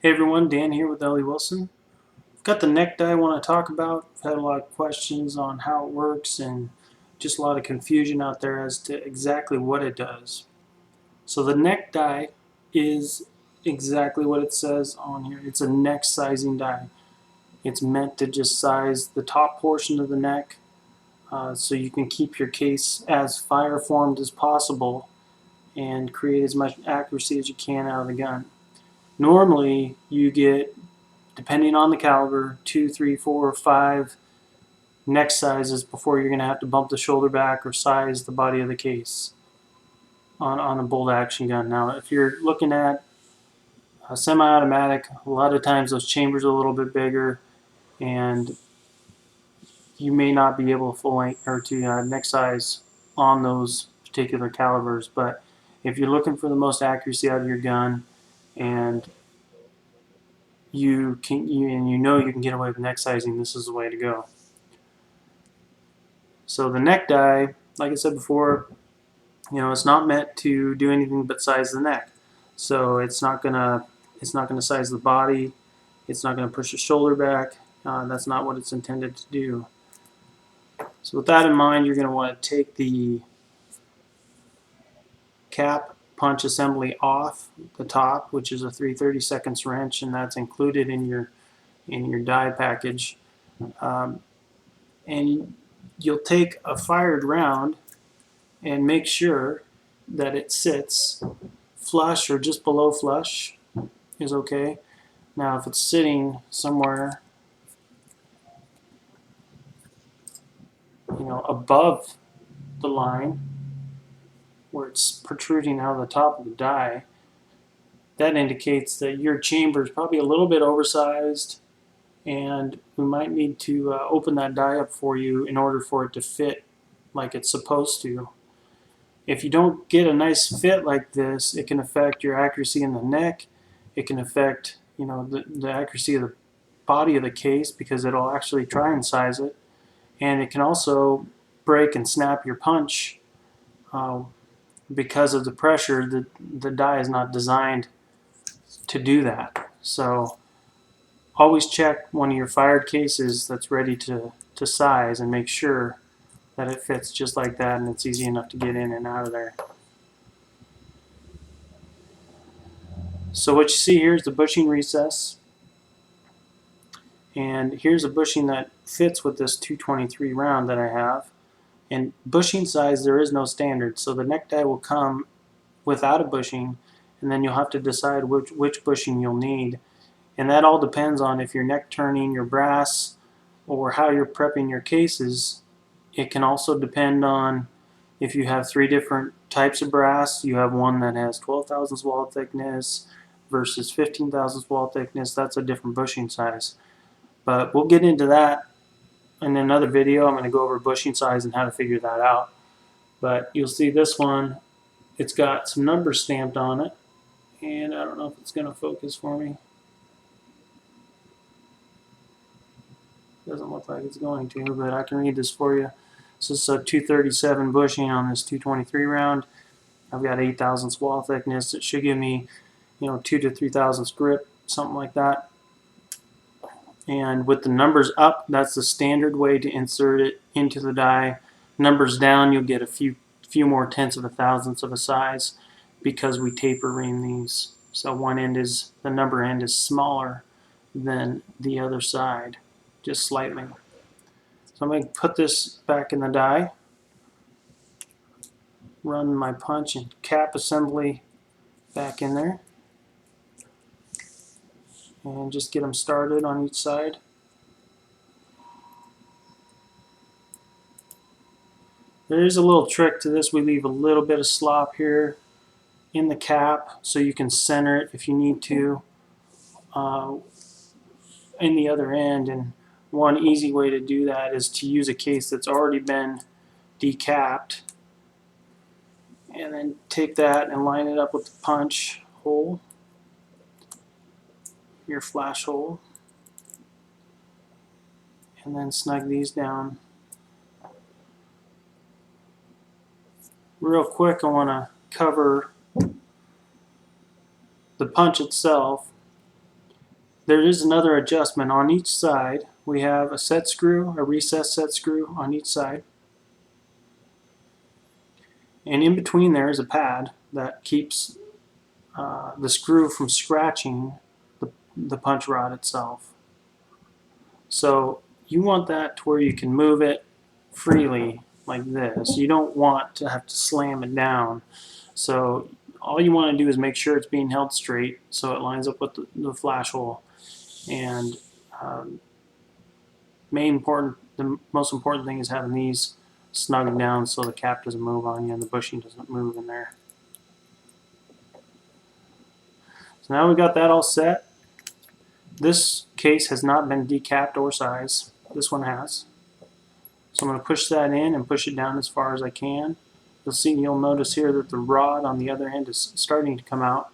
Hey everyone, Dan here with Ellie Wilson. I've got the neck die I want to talk about. I've had a lot of questions on how it works and just a lot of confusion out there as to exactly what it does. So the neck die is exactly what it says on here. It's a neck sizing die. It's meant to just size the top portion of the neck so you can keep your case as fire formed as possible and create as much accuracy as you can out of the gun. Normally you get, depending on the caliber, 2, 3, 4, 5 neck sizes before you're going to have to bump the shoulder back or size the body of the case on a bolt action gun. Now, if you're looking at a semi-automatic, a lot of times those chambers are a little bit bigger, and you may not be able to full length or to neck size on those particular calibers. But if you're looking for the most accuracy out of your gun, and you know you can get away with neck sizing, this is the way to go. So the neck die, like I said before, it's not meant to do anything but size the neck. So it's not gonna size the body. It's not gonna push the shoulder back. That's not what it's intended to do. So with that in mind, you're gonna want to take the cap punch assembly off the top, which is a 3/32 wrench, and that's included in your die package. And you'll take a fired round and make sure that it sits flush or just below flush is okay. Now if it's sitting somewhere above the line where it's protruding out of the top of the die, that indicates that your chamber is probably a little bit oversized, and we might need to open that die up for you in order for it to fit like it's supposed to. If you don't get a nice fit like this, it can affect your accuracy in the neck. It can affect the accuracy of the body of the case, because it'll actually try and size it, and it can also break and snap your punch because of the pressure. The die is not designed to do that. So always check one of your fired cases that's ready to size and make sure that it fits just like that and it's easy enough to get in and out of there. So what you see here is the bushing recess, and here's a bushing that fits with this 223 round that I have. And bushing size, there is no standard, so the neck die will come without a bushing, and then you'll have to decide which bushing you'll need. And that all depends on if you're neck turning your brass or how you're prepping your cases. It can also depend on if you have 3 different types of brass. You have one that has 12 thousandths wall thickness versus 15 thousandths wall thickness. That's a different bushing size. But we'll get into that in another video. I'm going to go over bushing size and how to figure that out. But you'll see this one, it's got some numbers stamped on it, and I don't know if it's going to focus for me. Doesn't look like it's going to, but I can read this for you. This is a 237 bushing on this 223 round. I've got 8 thousandths wall thickness. It should give me 2 to 3 thousandths grip, something like that. And with the numbers up, that's the standard way to insert it into the die. Numbers down, you'll get a few more tenths of a thousandths of a size, because we taper ream these. So the number end is smaller than the other side, just slightly. So I'm going to put this back in the die, run my punch and cap assembly back in there, and just get them started on each side. There is a little trick to this. We leave a little bit of slop here in the cap so you can center it if you need to in the other end. And one easy way to do that is to use a case that's already been decapped, and then take that and line it up with the punch hole, your flash hole, and then snug these down. Real quick, I want to cover the punch itself. there is another adjustment on each side. We have a set screw, a recessed set screw on each side. And in between there is a pad that keeps the screw from scratching the punch rod itself. So you want that to where you can move it freely like this. You don't want to have to slam it down. So all you want to do is make sure it's being held straight so it lines up with the flash hole. And the most important thing is having these snug down so the cap doesn't move on you and the bushing doesn't move in there. So now we've got that all set. This case has not been decapped or sized. This one has. So I'm going to push that in and push it down as far as I can. You'll notice here that the rod on the other end is starting to come out.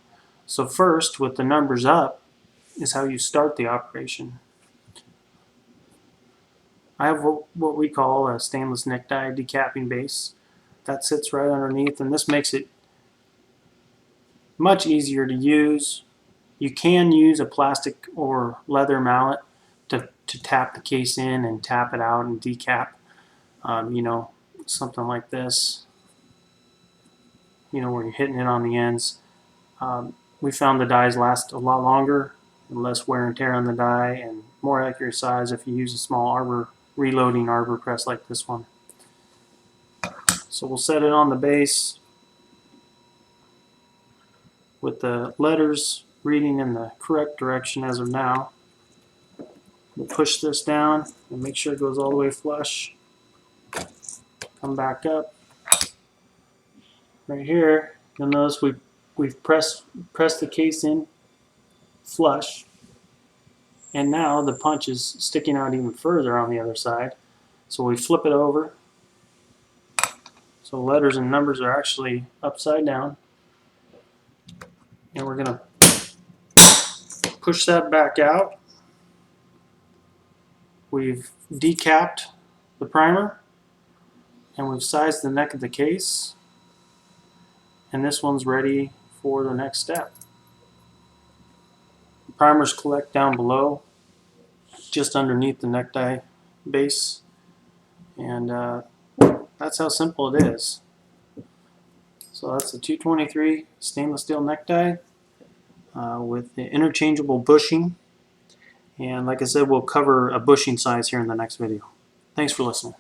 So first, with the numbers up, is how you start the operation. I have what we call a stainless necktie decapping base. That sits right underneath, and this makes it much easier to use. You can use a plastic or leather mallet to tap the case in and tap it out and decap. You know, something like this. You know, where you're hitting it on the ends. We found the dies last a lot longer, and less wear and tear on the die, and more accurate size if you use a small reloading arbor press like this one. So we'll set it on the base with the letters reading in the correct direction as of now. We'll push this down and make sure it goes all the way flush. Come back up. Right here, you'll notice we've pressed the case in flush, and now the punch is sticking out even further on the other side. So we flip it over. So letters and numbers are actually upside down. And we're going to push that back out. We've decapped the primer, and we've sized the neck of the case. And this one's ready for the next step. The primers collect down below, just underneath the necktie base. And that's how simple it is. So that's the 223 stainless steel necktie with the interchangeable bushing. And like I said, we'll cover a bushing size here in the next video. Thanks for listening.